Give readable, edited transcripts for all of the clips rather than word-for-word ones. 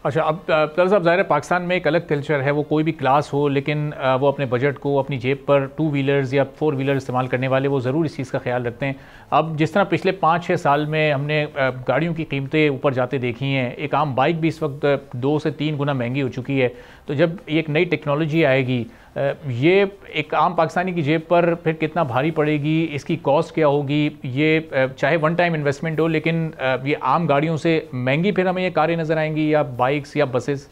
अच्छा, अब प्लस अब ज़ाहिर है पाकिस्तान में एक अलग कल्चर है, वो कोई भी क्लास हो लेकिन वो अपने बजट को अपनी जेब पर टू व्हीलर्स या फोर व्हीलर इस्तेमाल करने वाले वो ज़रूर इस चीज़ का ख्याल रखते हैं। अब जिस तरह पिछले 5-6 साल में हमने गाड़ियों की कीमतें ऊपर जाते देखी हैं, एक आम बाइक भी इस वक्त 2 से 3 गुना महंगी हो चुकी है। तो जब एक नई टेक्नोलॉजी आएगी, ये एक आम पाकिस्तानी की जेब पर फिर कितना भारी पड़ेगी, इसकी कॉस्ट क्या होगी, ये चाहे वन टाइम इन्वेस्टमेंट हो लेकिन ये आम गाड़ियों से महंगी फिर हमें ये कारें नज़र आएंगी या बाइक्स या बसेस?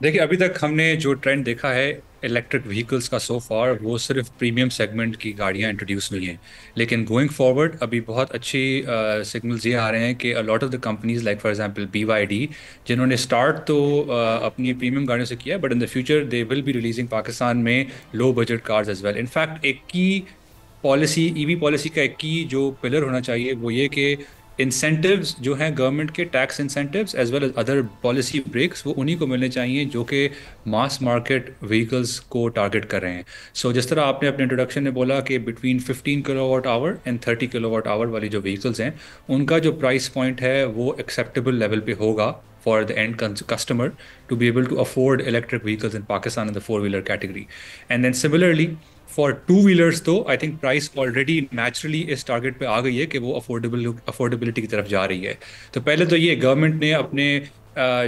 देखिए, अभी तक हमने जो ट्रेंड देखा है इलेक्ट्रिक व्हीकल्स का सो फार, वो सिर्फ प्रीमियम सेगमेंट की गाड़ियां इंट्रोड्यूस हुई हैं। लेकिन गोइंग फॉरवर्ड अभी बहुत अच्छी सिग्नल्स ये आ रहे हैं कि a lot of the companies like for example BYD, जिन्होंने स्टार्ट तो अपनी प्रीमियम गाड़ियों से किया, but in the future they will be releasing Pakistan में low budget cars as well. In fact एक की पॉलिसी, ईवी पॉलिसी का एक की जो पिलर होना चाहिए वो ये कि इंसेंटिव्स जो हैं गवर्नमेंट के, tax incentives as well as other policy breaks, वो उन्हीं को मिलने चाहिए जो कि मास मार्केट व्हीकल्स को टारगेट कर रहे हैं। सो जिस तरह आपने अपने इंट्रोडक्शन में बोला कि between 15 kilowatt hour and 30 kilowatt hour वाली जो व्हीकल्स हैं, उनका जो प्राइस पॉइंट है वो एक्सेप्टेबल लेवल पे होगा for the end customer to be able to afford electric vehicles in Pakistan in the four-wheeler category. And then similarly, for two wheelers तो I think price already naturally इस target पे आ गई है कि वो अफोर्डेबिलिटी की तरफ जा रही है। तो पहले तो ये गवर्नमेंट ने अपने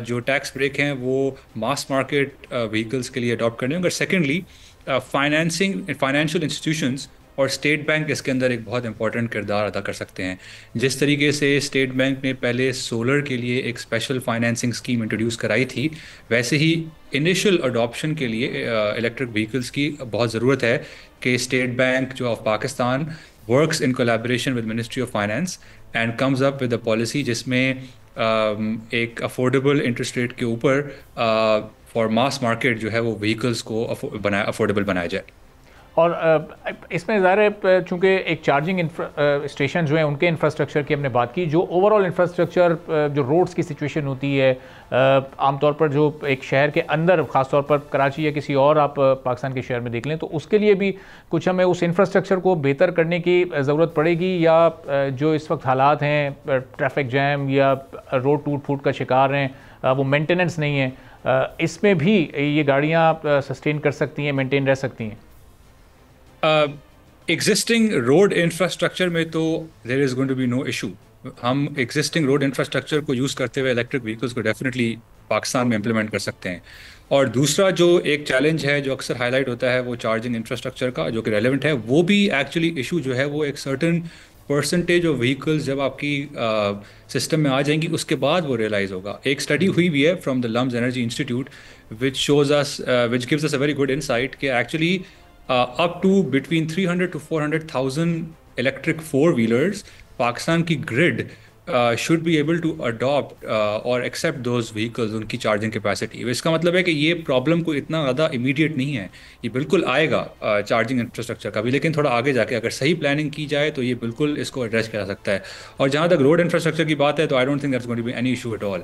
जो टैक्स ब्रेक हैं वो मास मार्केट व्हीकल्स के लिए अडॉप्ट करने होंगे। सेकेंडली, फाइनेंसिंग फाइनेंशियल इंस्टीट्यूशंस और स्टेट बैंक इसके अंदर एक बहुत इंपॉर्टेंट किरदार अदा कर सकते हैं। जिस तरीके से स्टेट बैंक ने पहले सोलर के लिए एक स्पेशल फाइनेंसिंग स्कीम इंट्रोड्यूस कराई थी, वैसे ही इनिशियल अडॉप्शन के लिए इलेक्ट्रिक व्हीकल्स की बहुत ज़रूरत है कि स्टेट बैंक जो of Pakistan works in collaboration with ministry of finance and comes up with a policy जिसमें एक अफोर्डेबल इंटरेस्ट रेट के ऊपर फॉर मास मार्केट जो है वो व्हीकल्स को अफोर्डेबल बनाया जाए। और इसमें ज़ाहिर है चूँकि एक चार्जिंग स्टेशन जो हैं उनके इंफ्रास्ट्रक्चर की हमने बात की, जो ओवरऑल इंफ्रास्ट्रक्चर जो रोड्स की सिचुएशन होती है आमतौर पर जो एक शहर के अंदर, ख़ासतौर पर कराची या किसी और आप पाकिस्तान के शहर में देख लें, तो उसके लिए भी कुछ हमें उस इंफ्रास्ट्रक्चर को बेहतर करने की ज़रूरत पड़ेगी, या जो इस वक्त हालात हैं ट्रैफिक जैम या रोड टूट फूट का शिकार हैं वो मेंटेनेंस नहीं है, इसमें भी ये गाड़ियाँ सस्टेन कर सकती हैं, मेंटेन रह सकती हैं? एग्जिस्टिंग रोड इंफ्रास्ट्रक्चर में तो there is going to be no issue. हम एग्जिस्टिंग रोड इंफ्रास्ट्रक्चर को यूज़ करते हुए इलेक्ट्रिक व्हीकल्स को डेफिनेटली पाकिस्तान में इम्प्लीमेंट कर सकते हैं। और दूसरा जो एक चैलेंज है जो अक्सर हाईलाइट होता है वो चार्जिंग इंफ्रास्ट्रक्चर का, जो कि रेलेवेंट है, वो भी एक्चुअली इशू जो है वो एक सर्टन परसेंटेज ऑफ व्हीकल्स जब आपकी सिस्टम में आ जाएंगी उसके बाद वो रियलाइज़ होगा। एक स्टडी हुई भी है from the LUMS energy institute which gives us a very good insight कि actually up to between 300 to 400,000 electric four-wheelers, Pakistan की grid should be able to adopt or accept those vehicles, उनकी charging capacity. इसका मतलब है कि ये problem को इतना ज़्यादा इमीडिएट नहीं है, ये बिल्कुल आएगा चार्जिंग इंफ्रास्ट्रक्चर का भी, लेकिन थोड़ा आगे जाके अगर सही प्लानिंग की जाए तो ये बिल्कुल इसको एड्रेस किया जा सकता है। और जहाँ तक रोड इंफ्रास्ट्रक्चर की बात है तो I don't think that's going to be any issue at all,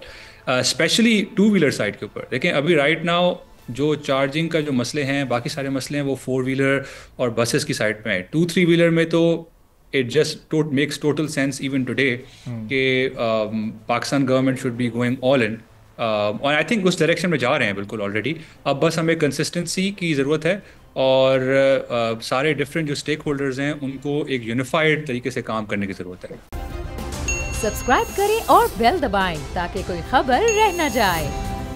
especially two wheeler side के ऊपर। देखिए, अभी राइट नाउ जो चार्जिंग का जो मसले हैं, बाकी सारे मसले हैं वो फोर व्हीलर और बसेस की साइड में है। 2-3 व्हीलर में तो it just makes total sense even today कि Pakistan government should be going all in, और आई थिंक उस डायरेक्शन में जा रहे हैं बिल्कुल ऑलरेडी। अब बस हमें कंसिस्टेंसी की ज़रूरत है और सारे डिफरेंट जो स्टेक होल्डर्स हैं उनको एक यूनिफाइड तरीके से काम करने की ज़रूरत है। सब्सक्राइब करें और बेल दबाएं ताकि कोई खबर रह न जाए।